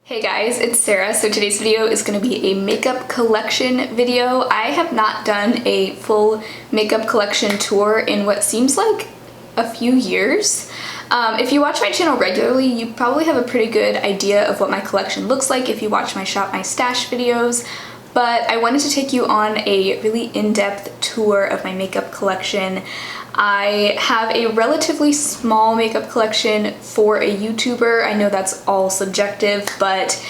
Hey guys, it's Sarah. So today's video is going to be a makeup collection video. I have not done a full makeup collection tour in what seems like a few years. If you watch my channel regularly, you probably have a pretty good idea of what my collection looks like if you watch my Shop My Stash videos. But I wanted to take you on a really in-depth tour of my makeup collection. I have a relatively small makeup collection for a YouTuber. I know that's all subjective, but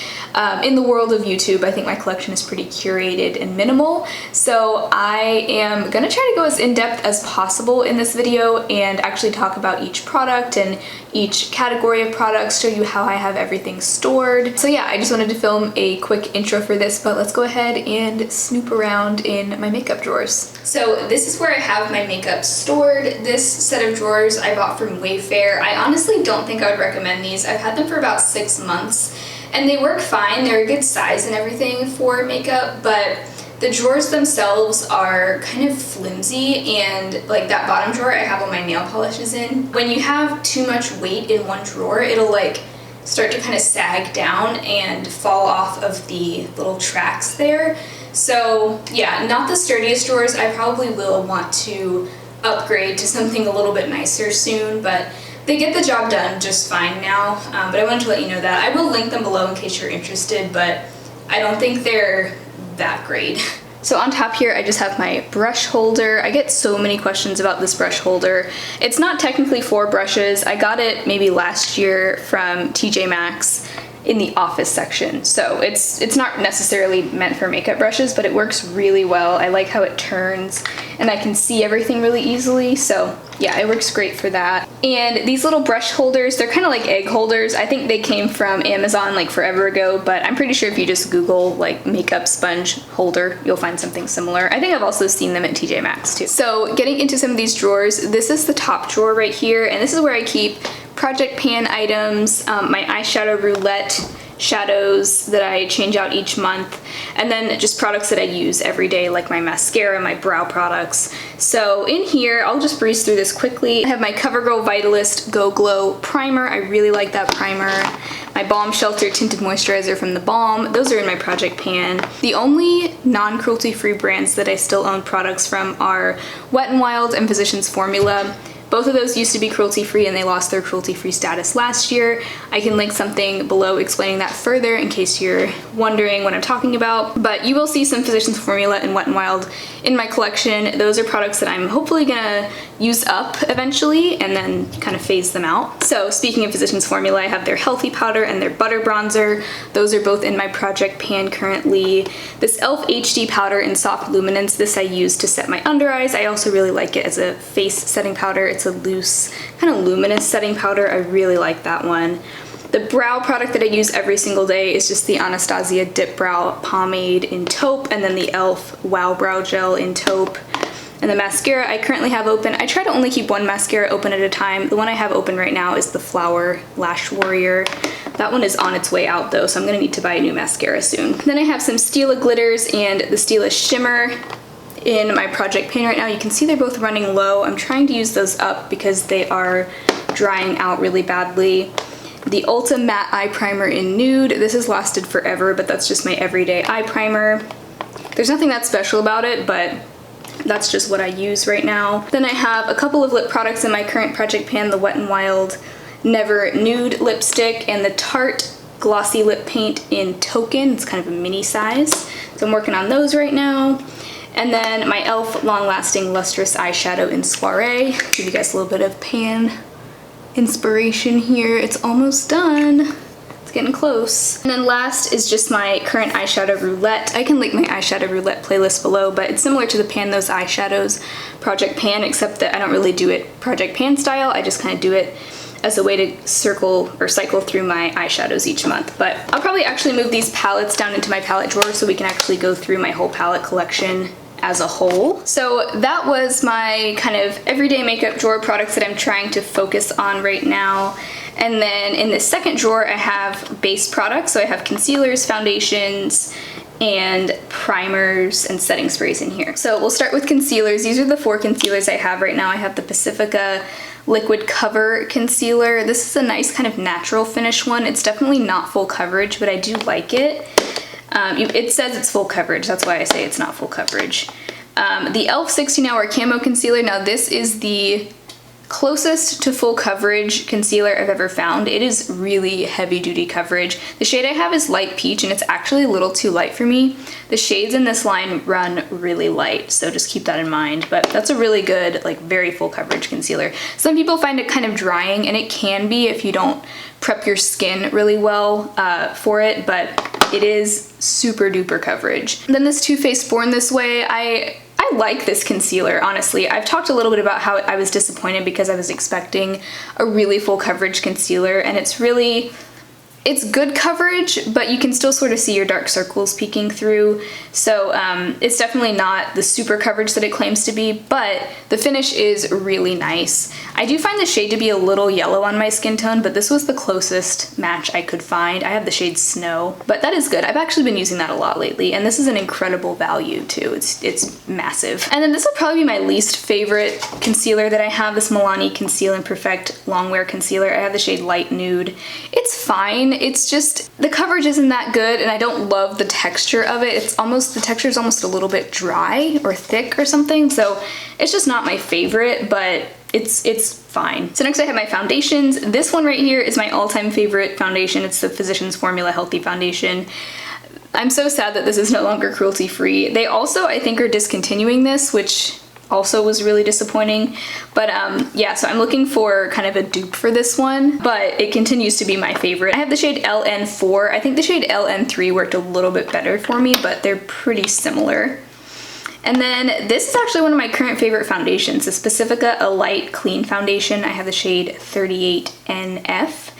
in the world of YouTube, I think my collection is pretty curated and minimal. So I am gonna try to go as in-depth as possible in this video and actually talk about each product and each category of products, show you how I have everything stored. So yeah, I just wanted to film a quick intro for this, but let's go ahead and snoop around in my makeup drawers. So this is where I have my makeup stored. This set of drawers I bought from Wayfair. I honestly don't think I would recommend these. I've had them for about 6 months and they work fine. They're a good size and everything for makeup, but the drawers themselves are kind of flimsy, and like that bottom drawer I have all my nail polishes in. When you have too much weight in one drawer, it'll like start to kind of sag down and fall off of the little tracks there. So yeah, not the sturdiest drawers. I probably will want to upgrade to something a little bit nicer soon, but they get the job done just fine now. But I wanted to let you know that. I will link them below in case you're interested, but I don't think they're that great. So on top here, I just have my brush holder. I get so many questions about this brush holder. It's not technically for brushes. I got it maybe last year from TJ Maxx in the office section. So it's not necessarily meant for makeup brushes, but it works really well. I like how it turns and I can see everything really easily. So yeah, it works great for that. And these little brush holders, they're kind of like egg holders. I think they came from Amazon like forever ago, but I'm pretty sure if you just Google like makeup sponge holder, you'll find something similar. I think I've also seen them at TJ Maxx too. So getting into some of these drawers, this is the top drawer right here, and this is where I keep project pan items, my eyeshadow roulette shadows that I change out each month, and then just products that I use every day like my mascara, my brow products. So in here, I'll just breeze through this quickly. I have my CoverGirl Vitalist Go Glow primer. I really like that primer. My Balm Shelter tinted moisturizer from The Balm. Those are in my project pan. The only non-cruelty-free brands that I still own products from are Wet n Wild and Physicians Formula. Both of those used to be cruelty-free and they lost their cruelty-free status last year. I can link something below explaining that further in case you're wondering what I'm talking about. But you will see some Physicians Formula and Wet n Wild in my collection. Those are products that I'm hopefully gonna use up eventually and then kind of phase them out. So speaking of Physicians Formula, I have their Healthy Powder and their Butter Bronzer. Those are both in my project pan currently. This e.l.f. HD Powder in Soft Luminance, this I use to set my under eyes. I also really like it as a face setting powder. It's a loose, kind of luminous setting powder. I really like that one. The brow product that I use every single day is just the Anastasia Dip Brow Pomade in taupe, and then the e.l.f. Wow Brow Gel in taupe. And the mascara I currently have open, I try to only keep one mascara open at a time. The one I have open right now is the Flower Lash Warrior. That one is on its way out though, so I'm gonna need to buy a new mascara soon. Then I have some Stila glitters and the Stila Shimmer in my project pan right now. You can see they're both running low. I'm trying to use those up because they are drying out really badly. The Ulta Matte Eye Primer in Nude. This has lasted forever, but that's just my everyday eye primer. There's nothing that special about it, but that's just what I use right now. Then I have a couple of lip products in my current project pan, the Wet n Wild Never Nude lipstick and the Tarte Glossy Lip Paint in Token. It's kind of a mini size. So I'm working on those right now. And then my e.l.f. Long Lasting Lustrous Eyeshadow in Soiree. Give you guys a little bit of pan inspiration here. It's almost done. It's getting close. And then last is just my current eyeshadow roulette. I can link my eyeshadow roulette playlist below, but it's similar to the Pan Those Eyeshadows project pan, except that I don't really do it project pan style. I just kind of do it as a way to circle or cycle through my eyeshadows each month. But I'll probably actually move these palettes down into my palette drawer so we can actually go through my whole palette collection as a whole. So that was my kind of everyday makeup drawer products that I'm trying to focus on right now. And then in this second drawer, I have base products. So I have concealers, foundations, and primers and setting sprays in here. So we'll start with concealers. These are the 4 concealers I have right now. I have the Pacifica Liquid Cover Concealer. This is a nice kind of natural finish one. It's definitely not full coverage, but I do like it. It says it's full coverage, that's why I say it's not full coverage. The e.l.f. 16 Hour Camo Concealer. Now this is the closest to full coverage concealer I've ever found. It is really heavy duty coverage. The shade I have is light peach and it's actually a little too light for me. The shades in this line run really light, so just keep that in mind. But that's a really good, like very full coverage concealer. Some people find it kind of drying, and it can be if you don't prep your skin really well for it, but it is super duper coverage. Then this Too Faced Born This Way, I like this concealer, honestly. I've talked a little bit about how I was disappointed because I was expecting a really full coverage concealer, and it's good coverage, but you can still sort of see your dark circles peeking through. So it's definitely not the super coverage that it claims to be, but the finish is really nice. I do find the shade to be a little yellow on my skin tone, but this was the closest match I could find. I have the shade Snow, but that is good. I've actually been using that a lot lately, and this is an incredible value too. It's massive. And then this will probably be my least favorite concealer that I have, this Milani Conceal and Perfect Longwear Concealer. I have the shade Light Nude. It's fine. It's just, the coverage isn't that good, and I don't love the texture of it. The texture is almost a little bit dry or thick or something, so it's just not my favorite, but it's fine. So next I have my foundations. This one right here is my all-time favorite foundation. It's the Physicians Formula Healthy Foundation. I'm so sad that this is no longer cruelty-free. They also, I think, are discontinuing this, which also was really disappointing. But yeah, so I'm looking for kind of a dupe for this one, but it continues to be my favorite. I have the shade LN4. I think the shade LN3 worked a little bit better for me, but they're pretty similar. And then this is actually one of my current favorite foundations, the Specifica A Light Clean Foundation. I have the shade 38NF.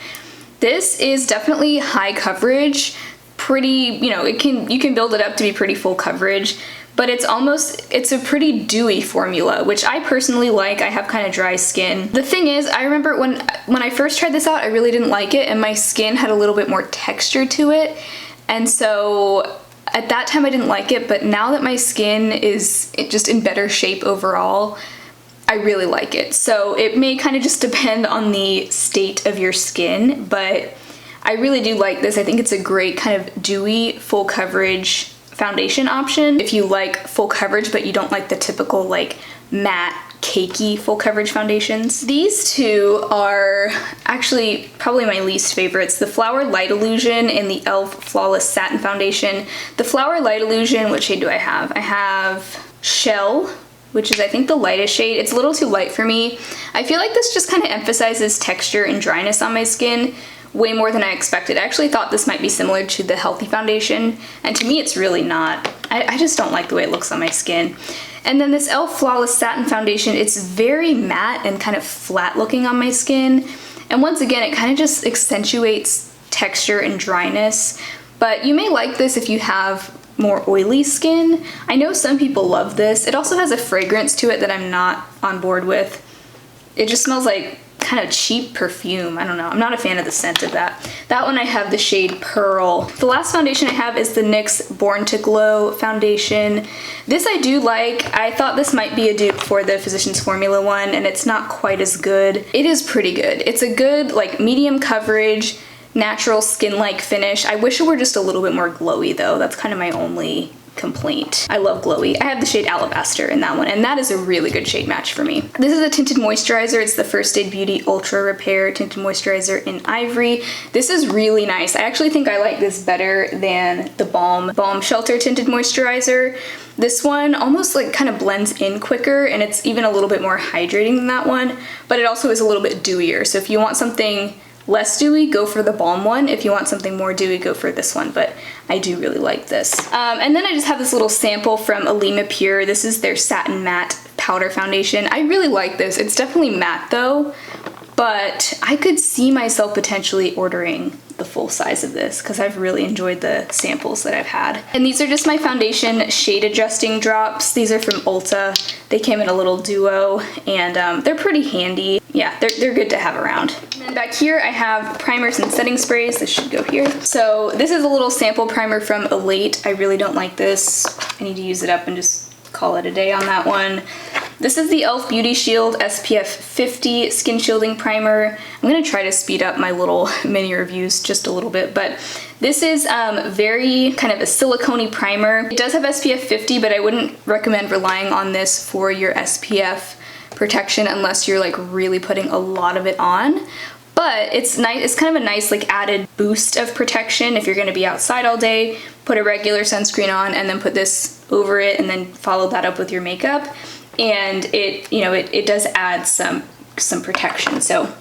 This is definitely high coverage, pretty, you know, you can build it up to be pretty full coverage, but it's a pretty dewy formula, which I personally like. I have kind of dry skin. The thing is, I remember when I first tried this out, I really didn't like it, and my skin had a little bit more texture to it, and so at that time I didn't like it, but now that my skin is just in better shape overall, I really like it. So it may kind of just depend on the state of your skin, but I really do like this. I think it's a great kind of dewy, full coverage foundation option if you like full coverage but you don't like the typical like matte cakey full coverage foundations. These two are actually probably my least favorites, the Flower Light Illusion and the e.l.f. Flawless Satin Foundation. The Flower Light Illusion, what shade do I have? I have Shell, which is I think the lightest shade. It's a little too light for me. I feel like this just kind of emphasizes texture and dryness on my skin way more than I expected. I actually thought this might be similar to the Healthy Foundation, and to me it's really not. I just don't like the way it looks on my skin. And then this e.l.f. Flawless Satin Foundation, it's very matte and kind of flat looking on my skin, and once again it kind of just accentuates texture and dryness, but you may like this if you have more oily skin. I know some people love this. It also has a fragrance to it that I'm not on board with. It just smells like kind of cheap perfume. I don't know. I'm not a fan of the scent of that. That one I have the shade Pearl. The last foundation I have is the NYX Born to Glow foundation. This I do like. I thought this might be a dupe for the Physicians Formula one, and it's not quite as good. It is pretty good. It's a good like medium coverage, natural skin-like finish. I wish it were just a little bit more glowy though. That's kind of my only complaint. I love glowy. I have the shade Alabaster in that one, and that is a really good shade match for me. This is a tinted moisturizer. It's the First Aid Beauty Ultra Repair Tinted Moisturizer in Ivory. This is really nice. I actually think I like this better than the Balm Shelter Tinted Moisturizer. This one almost like kind of blends in quicker, and it's even a little bit more hydrating than that one, but it also is a little bit dewier. So if you want something less dewy, go for the Balm one. If you want something more dewy, go for this one, but I do really like this. And then I just have this little sample from Alima Pure. This is their Satin Matte Powder Foundation. I really like this. It's definitely matte though, but I could see myself potentially ordering the full size of this because I've really enjoyed the samples that I've had. And these are just my foundation shade adjusting drops. These are from Ulta. They came in a little duo, and they're pretty handy. Yeah, they're good to have around. And then back here I have primers and setting sprays. This should go here. So this is a little sample primer from Elate. I really don't like this. I need to use it up and just call it a day on that one. This is the e.l.f. Beauty Shield SPF 50 Skin Shielding Primer. I'm gonna try to speed up my little mini reviews just a little bit, but this is very kind of a silicone-y primer. It does have SPF 50, but I wouldn't recommend relying on this for your SPF protection unless you're like really putting a lot of it on. But it's nice, it's kind of a nice like added boost of protection if you're gonna be outside all day, put a regular sunscreen on and then put this over it and then follow that up with your makeup. And it, you know, it does add some protection. So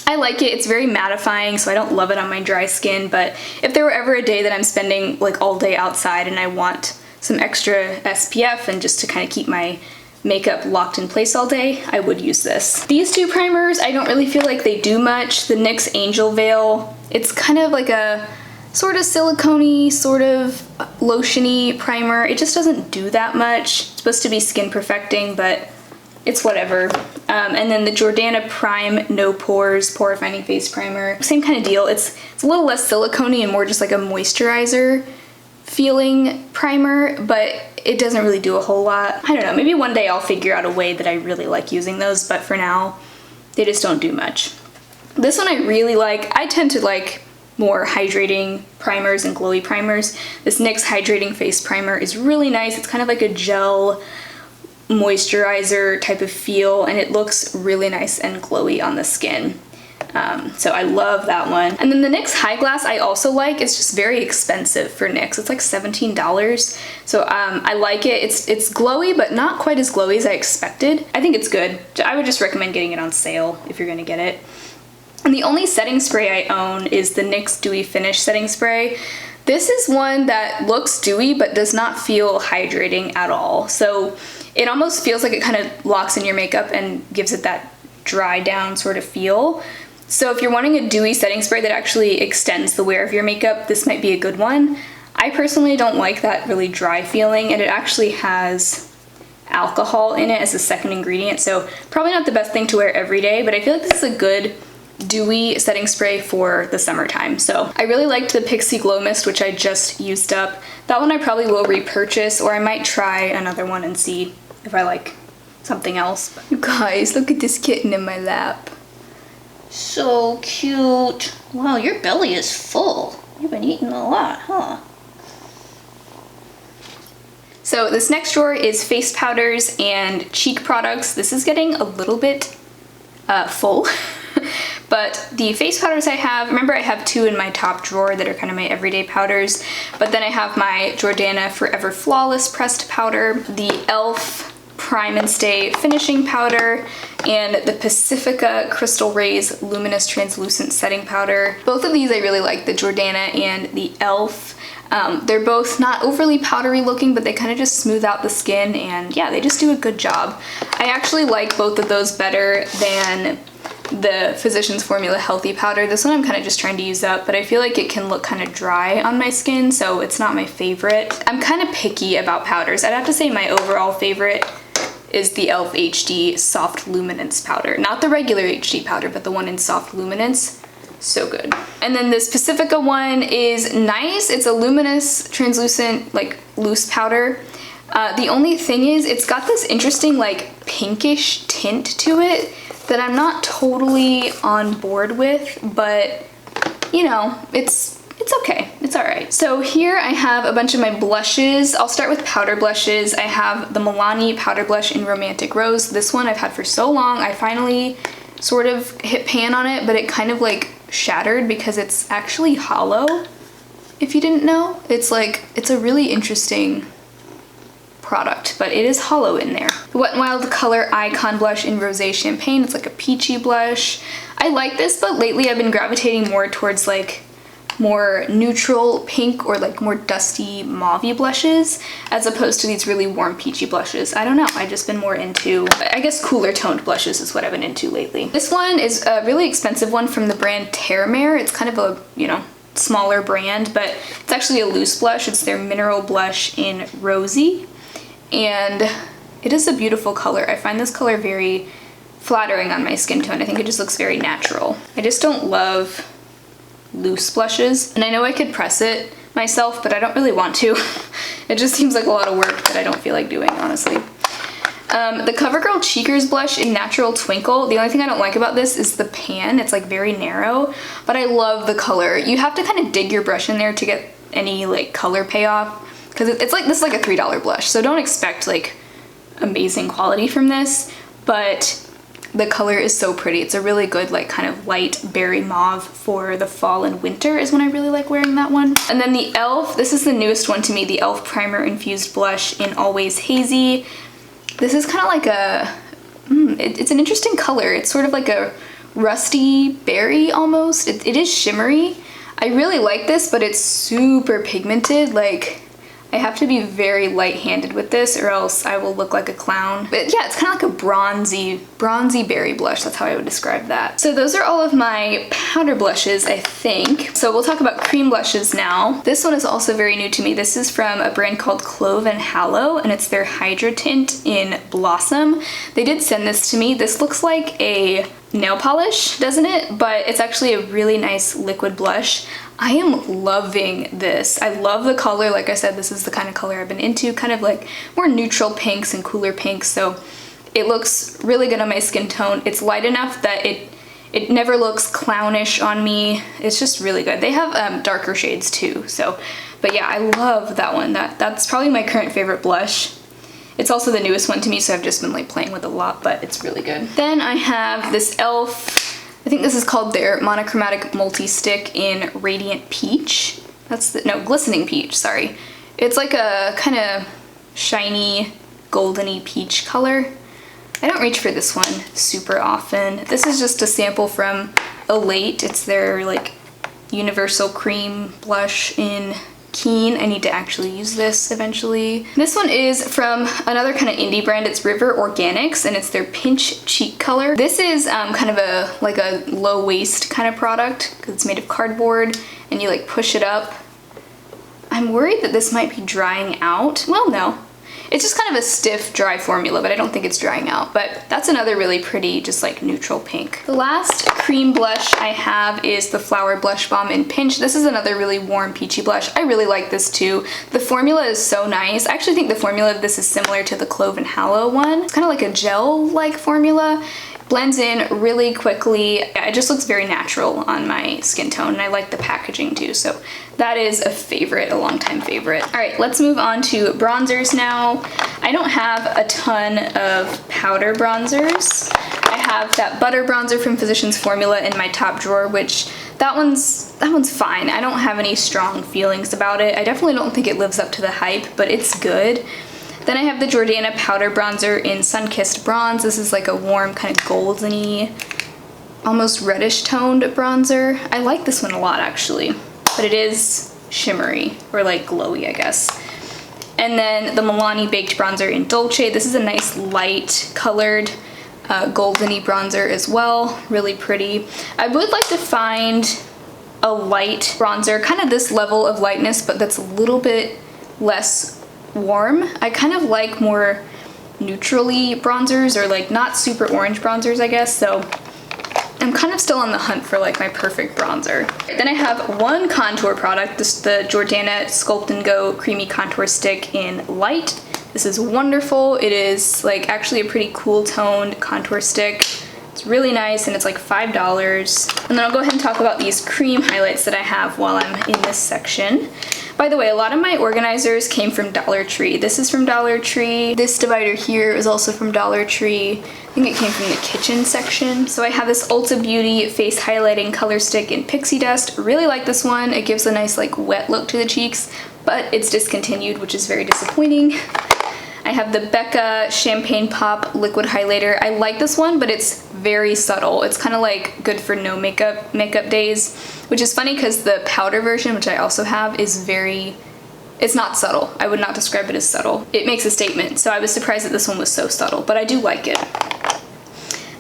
I like it. It's very mattifying, so I don't love it on my dry skin, but if there were ever a day that I'm spending like all day outside and I want some extra SPF and just to kind of keep my makeup locked in place all day, I would use this. These two primers, I don't really feel like they do much. The NYX Angel Veil, it's kind of like a sort of silicone-y, sort of lotion-y primer. It just doesn't do that much. It's supposed to be skin perfecting, but it's whatever. And then the Jordana Prime No Pores Pore Refining Face Primer. Same kind of deal. It's a little less silicone-y and more just like a moisturizer feeling primer, but it doesn't really do a whole lot. I don't know, maybe one day I'll figure out a way that I really like using those, but for now, they just don't do much. This one I really like. I tend to like more hydrating primers and glowy primers. This NYX Hydrating Face Primer is really nice. It's kind of like a gel moisturizer type of feel, and it looks really nice and glowy on the skin. So I love that one. And then the NYX High Glass I also like. It's just very expensive for NYX. It's like $17. So I like it. It's glowy, but not quite as glowy as I expected. I think it's good. I would just recommend getting it on sale if you're gonna get it. And the only setting spray I own is the NYX Dewy Finish Setting Spray. This is one that looks dewy but does not feel hydrating at all. So it almost feels like it kind of locks in your makeup and gives it that dry down sort of feel. So if you're wanting a dewy setting spray that actually extends the wear of your makeup, this might be a good one. I personally don't like that really dry feeling, and it actually has alcohol in it as a second ingredient, so probably not the best thing to wear every day, but I feel like this is a good dewy setting spray for the summertime. So I really liked the Pixie Glow Mist, which I just used up. That one I probably will repurchase, or I might try another one and see if I like something else. You guys, look at this kitten in my lap. So cute. Wow, your belly is full. You've been eating a lot, huh? So this next drawer is face powders and cheek products. This is getting a little bit full. But the face powders I have, remember I have two in my top drawer that are kind of my everyday powders, but then I have my Jordana Forever Flawless pressed powder, the e.l.f. Prime and Stay finishing powder, and the Pacifica Crystal Rays Luminous Translucent Setting Powder. Both of these I really like, the Jordana and the e.l.f. They're both not overly powdery looking, but they kind of just smooth out the skin, and yeah, they just do a good job. I actually like both of those better than the Physicians Formula Healthy Powder. This one I'm kind of just trying to use up, but I feel like it can look kind of dry on my skin, so it's not my favorite. I'm kind of picky about powders. I'd have to say my overall favorite is the e.l.f. HD Soft Luminance Powder. Not the regular HD powder, but the one in Soft Luminance. So good. And then this Pacifica one is nice. It's a luminous, translucent, like loose powder. The only thing is it's got this interesting like pinkish tint to it that I'm not totally on board with, but you know, it's okay. It's all right. So here I have a bunch of my blushes. I'll start with powder blushes. I have the Milani powder blush in Romantic Rose. This one I've had for so long. I finally sort of hit pan on it, but it kind of like shattered because it's actually hollow. If you didn't know, it's a really interesting product, but it is hollow in there. The Wet n Wild Color Icon blush in Rosé Champagne. It's like a peachy blush. I like this, but lately I've been gravitating more towards like more neutral pink or like more dusty mauve-y blushes as opposed to these really warm peachy blushes. I don't know, I've just been more into, I guess, cooler toned blushes is what I've been into lately. This one is a really expensive one from the brand Terramare. It's kind of a, you know, smaller brand, but it's actually a loose blush. It's their mineral blush in Rosy, and it is a beautiful color. I find this color very flattering on my skin tone. I think it just looks very natural. I just don't love loose blushes, and I know I could press it myself, but I don't really want to. It just seems like a lot of work that I don't feel like doing, honestly. The CoverGirl Cheekers blush in Natural Twinkle. The only thing I don't like about this is the pan. It's like very narrow, but I love the color. You have to kind of dig your brush in there to get any like color payoff, because it's like, this is like a $3 blush, so don't expect like amazing quality from this, but the color is so pretty. It's a really good like kind of light berry mauve for the fall and winter is when I really like wearing that one. And then the e.l.f., this is the newest one to me, the e.l.f. Primer Infused Blush in Always Hazy. This is kind of like a, it's an interesting color. It's sort of like a rusty berry almost. It is shimmery. I really like this, but it's super pigmented. Like, I have to be very light-handed with this or else I will look like a clown. But yeah, it's kind of like a bronzy berry blush. That's how I would describe that. So those are all of my powder blushes, I think. So we'll talk about cream blushes now. This one is also very new to me. This is from a brand called Clove and Hallow, and it's their Hydra Tint in Blossom. They did send this to me. This looks like a nail polish, doesn't it? But it's actually a really nice liquid blush. I am loving this. I love the color. Like I said, this is the kind of color I've been into, kind of like more neutral pinks and cooler pinks. So it looks really good on my skin tone. It's light enough that it never looks clownish on me. It's just really good. They have darker shades too. So, but yeah, I love that one. That's probably my current favorite blush. It's also the newest one to me, so I've just been like playing with it a lot, but it's really good. Then I have this e.l.f. I think this is called their Monochromatic Multi-Stick in Radiant Peach. No, Glistening Peach, sorry. It's like a kind of shiny, goldeny peach color. I don't reach for this one super often. This is just a sample from Elate. It's their like universal cream blush in Keen. I need to actually use this eventually. This one is from another kind of indie brand. It's River Organics, and it's their Pinch Cheek color. This is kind of a low waist kind of product because it's made of cardboard and you like push it up. I'm worried that this might be drying out. Well, no. It's just kind of a stiff, dry formula, but I don't think it's drying out. But that's another really pretty, just like neutral pink. The last cream blush I have is the Flower Blush Balm in Pinch. This is another really warm, peachy blush. I really like this too. The formula is so nice. I actually think the formula of this is similar to the Clove and Hallow one. It's kind of like a gel-like formula. Blends in really quickly. It just looks very natural on my skin tone, and I like the packaging too, so that is a favorite, a longtime favorite. All right, let's move on to bronzers now. I don't have a ton of powder bronzers. I have that butter bronzer from Physicians Formula in my top drawer, which that one's fine. I don't have any strong feelings about it. I definitely don't think it lives up to the hype, but it's good. Then I have the Jordana Powder Bronzer in Sunkissed Bronze. This is like a warm, kind of golden-y, almost reddish toned bronzer. I like this one a lot actually, but it is shimmery, or like glowy, I guess. And then the Milani Baked Bronzer in Dolce. This is a nice light colored golden-y bronzer as well, really pretty. I would like to find a light bronzer, kind of this level of lightness, but that's a little bit less warm. I kind of like more neutrally bronzers, or like not super orange bronzers, I guess, so I'm kind of still on the hunt for like my perfect bronzer. Then I have one contour product, this is the Jordana Sculpt and Go Creamy Contour Stick in Light. This is wonderful. It is like actually a pretty cool toned contour stick. It's really nice, and it's like $5. And then I'll go ahead and talk about these cream highlights that I have while I'm in this section. By the way, a lot of my organizers came from Dollar Tree. This is from Dollar Tree. This divider here is also from Dollar Tree. I think it came from the kitchen section. So I have this Ulta Beauty Face Highlighting Color Stick in Pixie Dust. Really like this one. It gives a nice like wet look to the cheeks, but it's discontinued, which is very disappointing. I have the Becca Champagne Pop Liquid Highlighter. I like this one, but it's very subtle. It's kind of like good for no makeup days, which is funny because the powder version, which I also have, is it's not subtle. I would not describe it as subtle. It makes a statement, so I was surprised that this one was so subtle, but I do like it.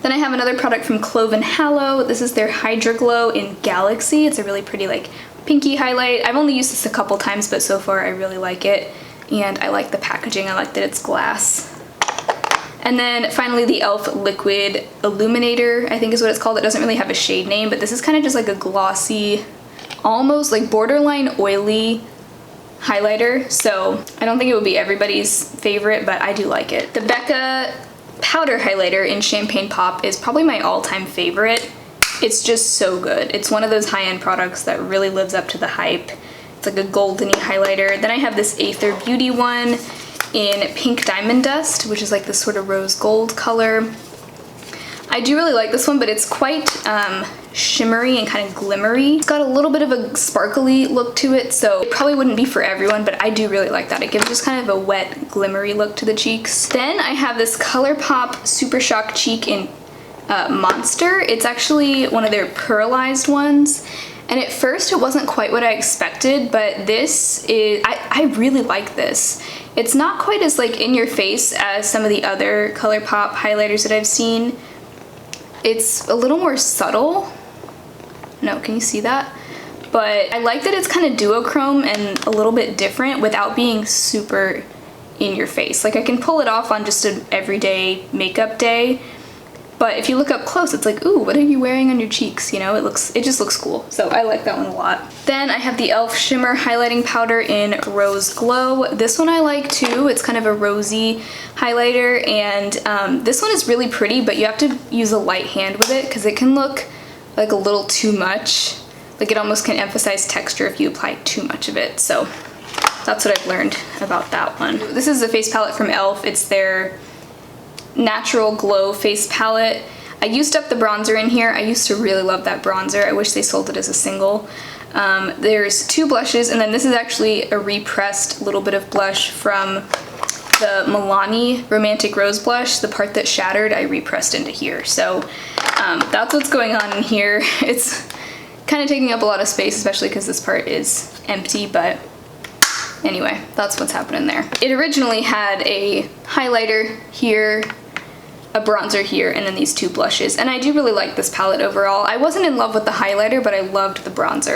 Then I have another product from Clove and Hallow. This is their Hydra Glow in Galaxy. It's a really pretty like pinky highlight. I've only used this a couple times, but so far I really like it. And I like the packaging. I like that it's glass. And then finally the e.l.f. Liquid Illuminator, I think is what it's called. It doesn't really have a shade name, but this is kind of just like a glossy, almost like borderline oily highlighter, so I don't think it would be everybody's favorite, but I do like it. The Becca powder highlighter in Champagne Pop is probably my all-time favorite. It's just so good. It's one of those high-end products that really lives up to the hype. It's like a goldeny highlighter. Then I have this Aether Beauty one in Pink Diamond Dust, which is like this sort of rose gold color. I do really like this one, but it's quite shimmery and kind of glimmery. It's got a little bit of a sparkly look to it, so it probably wouldn't be for everyone, but I do really like that. It gives just kind of a wet, glimmery look to the cheeks. Then I have this ColourPop Super Shock Cheek in Monster. It's actually one of their pearlized ones, and at first it wasn't quite what I expected, but this is, I really like this. It's not quite as like in your face as some of the other ColourPop highlighters that I've seen. It's a little more subtle. No, can you see that? But I like that it's kind of duochrome and a little bit different without being super in your face. Like I can pull it off on just an everyday makeup day, but if you look up close, it's like, ooh, what are you wearing on your cheeks? You know, it just looks cool. So I like that one a lot. Then I have the e.l.f. Shimmer Highlighting Powder in Rose Glow. This one I like too. It's kind of a rosy highlighter, and this one is really pretty, but you have to use a light hand with it because it can look like a little too much. Like it almost can emphasize texture if you apply too much of it. So that's what I've learned about that one. This is a face palette from e.l.f. It's their Natural Glow face palette. I used up the bronzer in here. I used to really love that bronzer. I wish they sold it as a single. There's 2 blushes, and then this is actually a repressed little bit of blush from the Milani Romantic Rose blush. The part that shattered, I repressed into here. So that's what's going on in here. It's kind of taking up a lot of space, especially because this part is empty, but anyway, that's what's happening there. It originally had a highlighter here, a bronzer here, and then these 2 blushes, and I do really like this palette overall. I wasn't in love with the highlighter, but I loved the bronzer.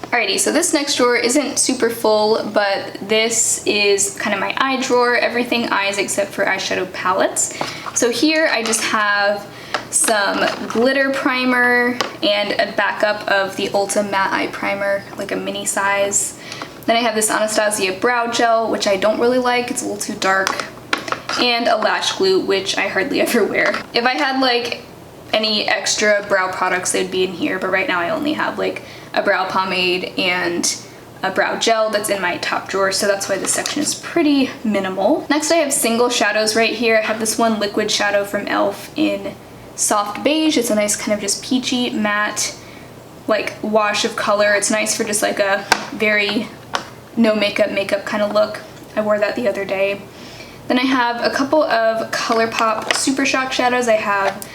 Alrighty, so this next drawer isn't super full, but this is kind of my eye drawer, everything eyes except for eyeshadow palettes. So here I just have some glitter primer and a backup of the Ulta Matte Eye Primer, like a mini size. Then I have this Anastasia brow gel, which I don't really like, it's a little too dark, and a lash glue, which I hardly ever wear. If I had like any extra brow products, they'd be in here, but right now I only have like a brow pomade and a brow gel that's in my top drawer, so that's why this section is pretty minimal. Next I have single shadows right here. I have this one liquid shadow from e.l.f. in Soft Beige. It's a nice kind of just peachy matte like wash of color. It's nice for just like a very no makeup kind of look. I wore that the other day. Then I have a couple of ColourPop Super Shock shadows. I have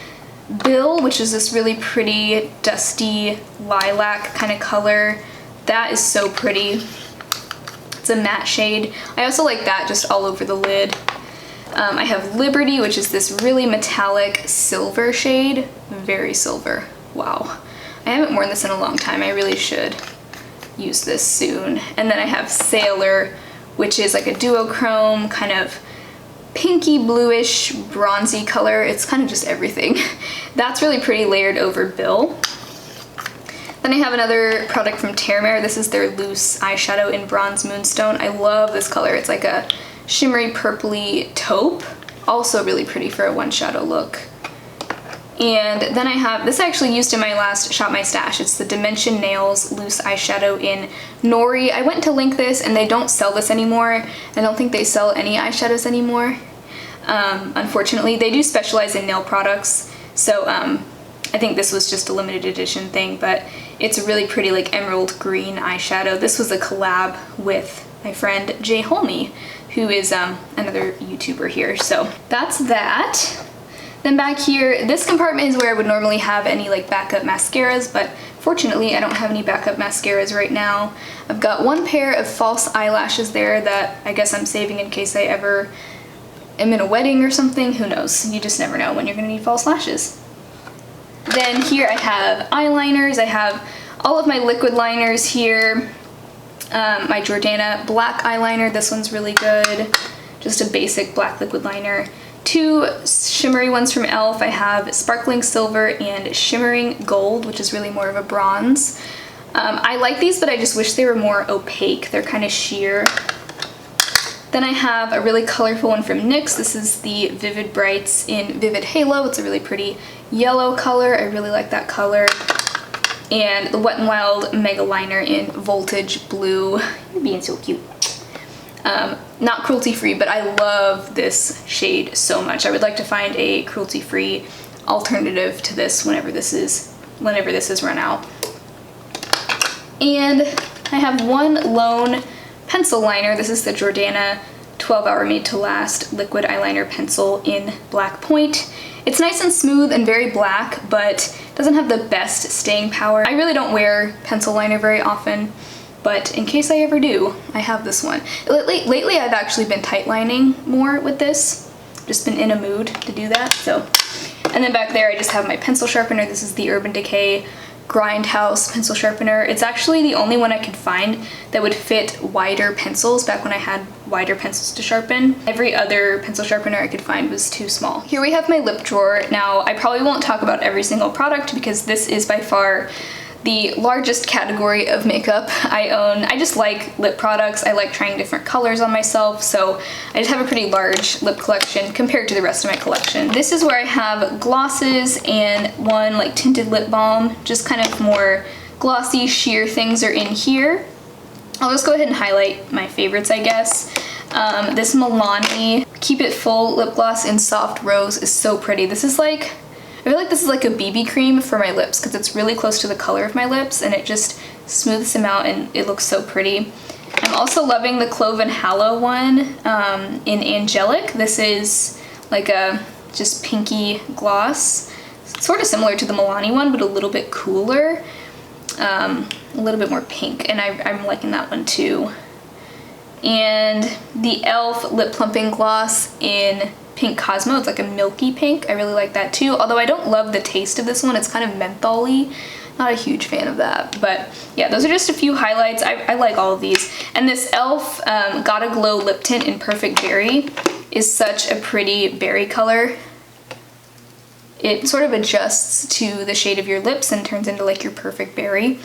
Bill, which is this really pretty dusty lilac kind of color. That is so pretty. It's a matte shade. I also like that just all over the lid. I have Liberty, which is this really metallic silver shade. Very silver. Wow. I haven't worn this in a long time. I really should use this soon. And then I have Sailor, which is like a duochrome kind of pinky bluish bronzy color. It's kind of just everything. That's really pretty layered over Bill. Then I have another product from Terramare. This is their loose eyeshadow in Bronze Moonstone. I love this color. It's like a shimmery purpley taupe. Also really pretty for a one shadow look. And then I have, this I actually used in my last Shop My Stash. It's the Dimension Nails Loose Eyeshadow in Nori. I went to link this and they don't sell this anymore. I don't think they sell any eyeshadows anymore. Unfortunately, they do specialize in nail products. So I think this was just a limited edition thing, but it's a really pretty like emerald green eyeshadow. This was a collab with my friend Jay Holme, who is another YouTuber here. So that's that. Then back here, this compartment is where I would normally have any like backup mascaras, but fortunately I don't have any backup mascaras right now. I've got one pair of false eyelashes there that I guess I'm saving in case I ever am in a wedding or something. Who knows? You just never know when you're gonna need false lashes. Then here I have eyeliners. I have all of my liquid liners here. My Jordana black eyeliner. This one's really good. Just a basic black liquid liner. Two shimmery ones from e.l.f. I have Sparkling Silver and Shimmering Gold, which is really more of a bronze. I like these, but I just wish they were more opaque. They're kind of sheer. Then I have a really colorful one from NYX. This is the Vivid Brights in Vivid Halo. It's a really pretty yellow color. I really like that color. And the Wet n Wild Mega Liner in Voltage Blue. You're being so cute. Not cruelty-free, but I love this shade so much. I would like to find a cruelty-free alternative to this whenever this is run out. And I have one lone pencil liner. This is the Jordana 12 Hour Made to Last liquid eyeliner pencil in Black Point. It's nice and smooth and very black, but doesn't have the best staying power. I really don't wear pencil liner very often, but in case I ever do, I have this one. Lately I've actually been tightlining more with this. Just been in a mood to do that, so. And then back there I just have my pencil sharpener. This is the Urban Decay Grindhouse pencil sharpener. It's actually the only one I could find that would fit wider pencils back when I had wider pencils to sharpen. Every other pencil sharpener I could find was too small. Here we have my lip drawer. Now, I probably won't talk about every single product because this is by far the largest category of makeup I own. I just like lip products. I like trying different colors on myself, so I just have a pretty large lip collection compared to the rest of my collection. This is where I have glosses and one like tinted lip balm, just kind of more glossy sheer things are in here. I'll just go ahead and highlight my favorites, I guess. This Milani Keep It Full lip gloss in Soft Rose is so pretty. This is like, I feel like this is like a BB cream for my lips because it's really close to the color of my lips and it just smooths them out and it looks so pretty. I'm also loving the Clove and Hallow one in Angelic. This is like a just pinky gloss. It's sort of similar to the Milani one, but a little bit cooler. A little bit more pink, and I'm liking that one too. And the e.l.f. Lip Plumping Gloss in Pink Cosmo. It's like a milky pink. I really like that too, although I don't love the taste of this one. It's kind of mentholy. Not a huge fan of that, but yeah, those are just a few highlights. I like all of these. And this e.l.f. Gotta Glow Lip Tint in Perfect Berry is such a pretty berry color. It sort of adjusts to the shade of your lips and turns into like your perfect berry.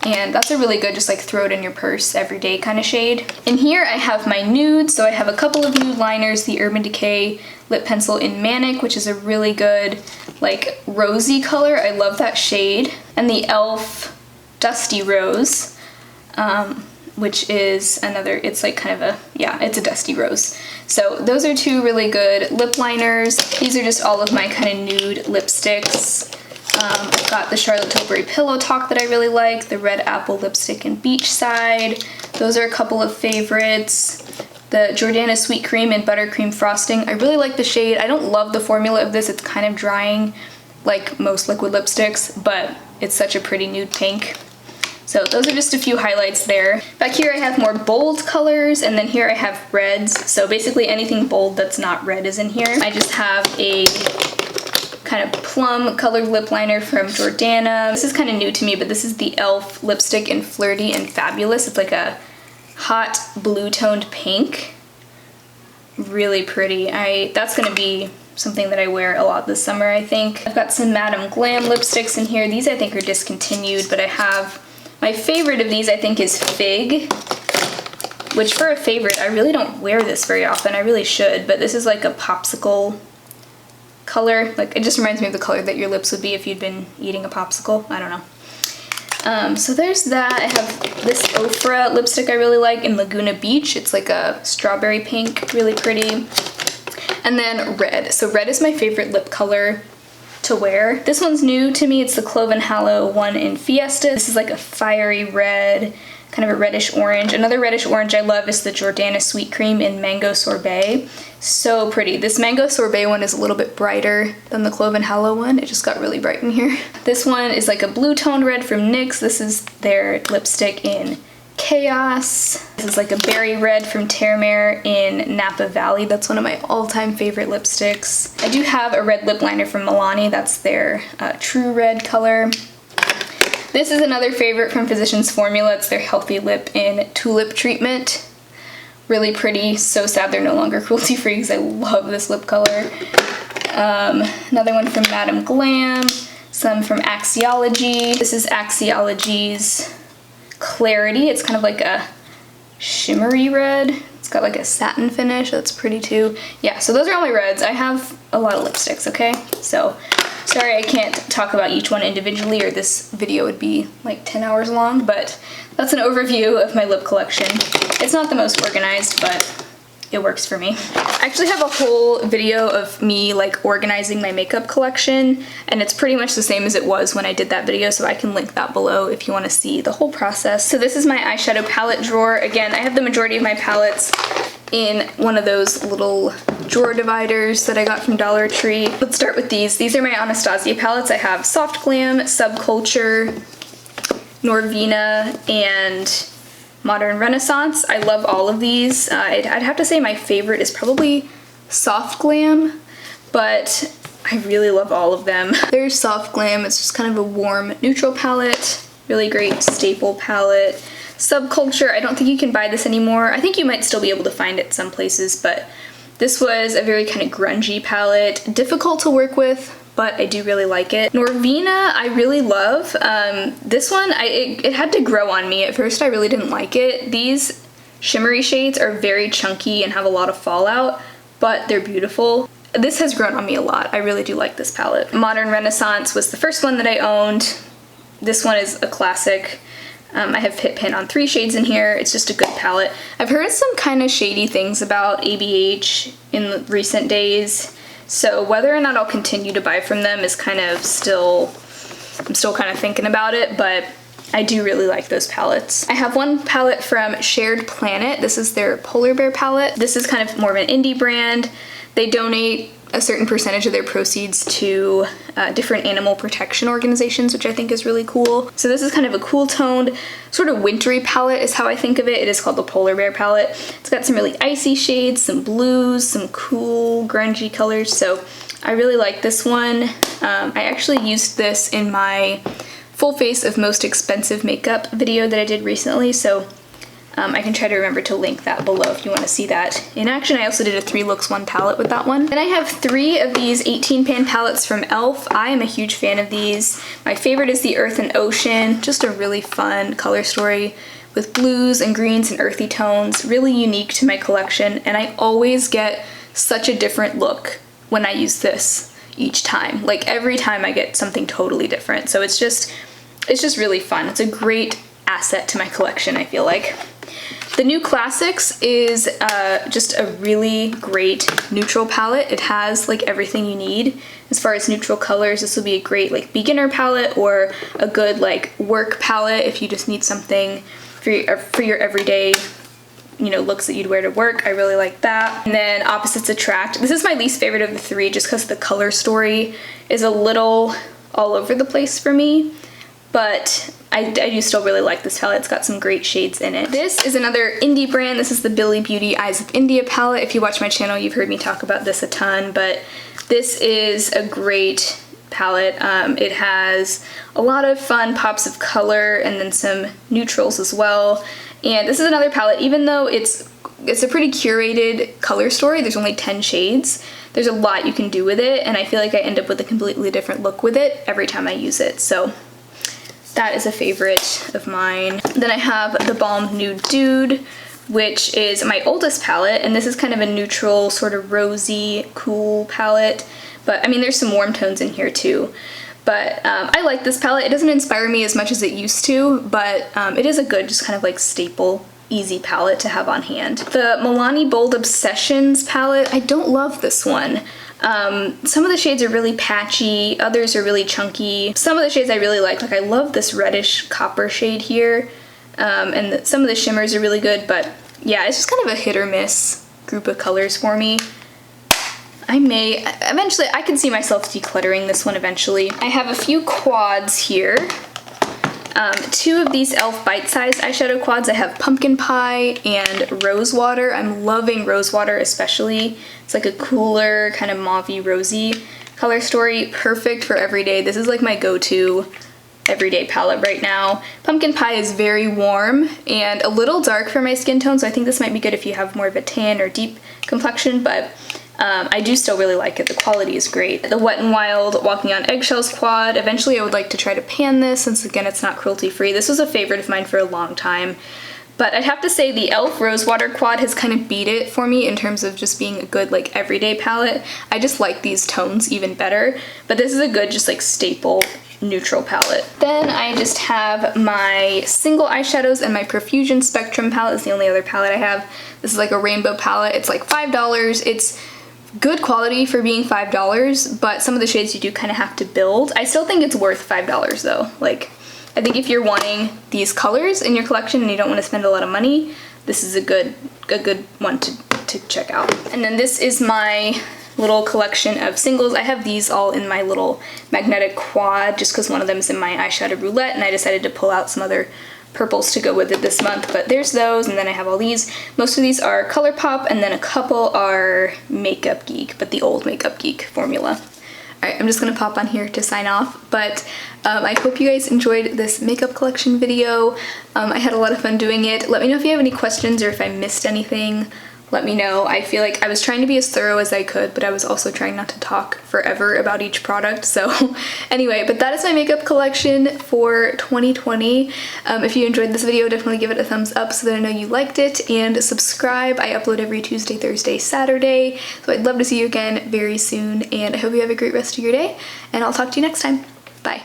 And that's a really good, just like throw it in your purse everyday kind of shade. In here I have my nudes, so I have a couple of nude liners, the Urban Decay Lip Pencil in Manic, which is a really good like rosy color. I love that shade. And the e.l.f. Dusty Rose, which is another, it's like kind of a, yeah, it's a dusty rose. So those are two really good lip liners. These are just all of my kind of nude lipsticks. I've got the Charlotte Tilbury Pillow Talk that I really like, the Red Apple Lipstick in Beachside. Those are a couple of favorites. The Jordana Sweet Cream and Buttercream Frosting. I really like the shade. I don't love the formula of this. It's kind of drying like most liquid lipsticks, but it's such a pretty nude pink. So those are just a few highlights there. Back here I have more bold colors, and then here I have reds. So basically anything bold that's not red is in here. I just have a kind of plum colored lip liner from Jordana. This is kind of new to me, but this is the e.l.f. lipstick in Flirty and Fabulous. It's like a hot blue toned pink. Really pretty. That's gonna be something that I wear a lot this summer, I think. I've got some Madame Glam lipsticks in here. These I think are discontinued, but I have, my favorite of these I think is Fig, which for a favorite, I really don't wear this very often. I really should, but this is like a popsicle color. Like, it just reminds me of the color that your lips would be if you'd been eating a popsicle. I don't know. So there's that. I have this Ofra lipstick I really like in Laguna Beach. It's like a strawberry pink, really pretty. And then red. So red is my favorite lip color to wear. This one's new to me. It's the Clove and Hallow one in Fiesta. This is like a fiery red, kind of a reddish orange. Another reddish orange I love is the Jordana Sweet Cream in Mango Sorbet. So pretty. This Mango Sorbet one is a little bit brighter than the Clove and Hallow one. It just got really bright in here. This one is like a blue toned red from NYX. This is their lipstick in Chaos. This is like a berry red from Terramare in Napa Valley. That's one of my all-time favorite lipsticks. I do have a red lip liner from Milani. That's their True Red color. This is another favorite from Physicians Formula. It's their Healthy Lip in Tulip Treatment. Really pretty. So sad they're no longer cruelty-free because I love this lip color. Another one from Madame Glam. Some from Axiology. This is Axiology's Clarity. It's kind of like a shimmery red. It's got like a satin finish. That's pretty too. Yeah, so those are all my reds. I have a lot of lipsticks, okay? So sorry I can't talk about each one individually or this video would be like 10 hours long, but that's an overview of my lip collection. It's not the most organized, but it works for me. I actually have a whole video of me like organizing my makeup collection, and it's pretty much the same as it was when I did that video, so I can link that below if you want to see the whole process. So this is my eyeshadow palette drawer. Again, I have the majority of my palettes in one of those little drawer dividers that I got from Dollar Tree. Let's start with these. These are my Anastasia palettes. I have Soft Glam, Subculture, Norvina, and Modern Renaissance. I love all of these. I'd have to say my favorite is probably Soft Glam, but I really love all of them. There's Soft Glam. It's just kind of a warm neutral palette. Really great staple palette. Subculture, I don't think you can buy this anymore. I think you might still be able to find it some places, but this was a very kind of grungy palette. Difficult to work with, but I do really like it. Norvina, I really love. This one, it had to grow on me. At first, I really didn't like it. These shimmery shades are very chunky and have a lot of fallout, but they're beautiful. This has grown on me a lot. I really do like this palette. Modern Renaissance was the first one that I owned. This one is a classic. I have Hit Pin on 3 shades in here. It's just a good palette. I've heard some kind of shady things about ABH in recent days, so whether or not I'll continue to buy from them is kind of I'm still kind of thinking about it, but I do really like those palettes. I have one palette from Shared Planet. This is their Polar Bear palette. This is kind of more of an indie brand. They donate a certain percentage of their proceeds to different animal protection organizations, which I think is really cool. So this is kind of a cool toned, sort of wintry palette is how I think of it. It is called the Polar Bear palette. It's got some really icy shades, some blues, some cool grungy colors. So I really like this one. I actually used this in my full face of most expensive makeup video that I did recently. So I can try to remember to link that below if you want to see that in action. I also did a 3 looks 1 palette with that one. Then I have 3 of these 18 pan palettes from e.l.f. I am a huge fan of these. My favorite is the Earth and Ocean, just a really fun color story with blues and greens and earthy tones, really unique to my collection, and I always get such a different look when I use this each time. Like every time I get something totally different. So it's just really fun. It's a great asset to my collection, I feel like. The New Classics is just a really great neutral palette. It has like everything you need. As far as neutral colors, this will be a great like beginner palette or a good like work palette if you just need something for your everyday, you know, looks that you'd wear to work. I really like that. And then Opposites Attract. This is my least favorite of the 3 just because the color story is a little all over the place for me. But I do still really like this palette. It's got some great shades in it. This is another indie brand. This is the Billie Beauty Eyes of India palette. If you watch my channel, you've heard me talk about this a ton, but this is a great palette. It has a lot of fun pops of color and then some neutrals as well. And this is another palette, even though it's a pretty curated color story, there's only 10 shades. There's a lot you can do with it, and I feel like I end up with a completely different look with it every time I use it. So that is a favorite of mine. Then I have the Balm Nude Dude, which is my oldest palette, and this is kind of a neutral, sort of rosy, cool palette. But I mean, there's some warm tones in here too. But I like this palette. It doesn't inspire me as much as it used to, but it is a good, just kind of like staple, easy palette to have on hand. The Milani Bold Obsessions palette, I don't love this one. Some of the shades are really patchy, others are really chunky. Some of the shades I really like I love this reddish copper shade here, and some of the shimmers are really good, but yeah, it's just kind of a hit or miss group of colors for me. I can see myself decluttering this one eventually. I have a few quads here. 2 of these e.l.f. bite-sized eyeshadow quads. I have Pumpkin Pie and Rosewater. I'm loving Rosewater especially. It's like a cooler, kind of mauve-y, rosy color story. Perfect for everyday. This is like my go-to everyday palette right now. Pumpkin Pie is very warm and a little dark for my skin tone, so I think this might be good if you have more of a tan or deep complexion, but I do still really like it. The quality is great. The Wet n Wild Walking on Eggshells quad. Eventually I would like to try to pan this since again it's not cruelty free. This was a favorite of mine for a long time. But I'd have to say the e.l.f. Rosewater quad has kind of beat it for me in terms of just being a good like everyday palette. I just like these tones even better. But this is a good just like staple neutral palette. Then I just have my single eyeshadows and my Profusion Spectrum palette is the only other palette I have. This is like a rainbow palette. It's like $5. It's good quality for being $5, but some of the shades you do kind of have to build. I still think it's worth $5 though. Like, I think if you're wanting these colors in your collection and you don't want to spend a lot of money, this is a good one to check out. And then this is my little collection of singles. I have these all in my little magnetic quad just because one of them is in my eyeshadow roulette and I decided to pull out some other purples to go with it this month, but there's those, and then I have all these. Most of these are ColourPop, and then a couple are Makeup Geek, but the old Makeup Geek formula. Alright, I'm just gonna pop on here to sign off, but I hope you guys enjoyed this makeup collection video. I had a lot of fun doing it. Let me know if you have any questions or if I missed anything. Let me know. I feel like I was trying to be as thorough as I could, but I was also trying not to talk forever about each product. So anyway, but that is my makeup collection for 2020. If you enjoyed this video, definitely give it a thumbs up so that I know you liked it, and subscribe. I upload every Tuesday, Thursday, Saturday. So I'd love to see you again very soon, and I hope you have a great rest of your day, and I'll talk to you next time. Bye.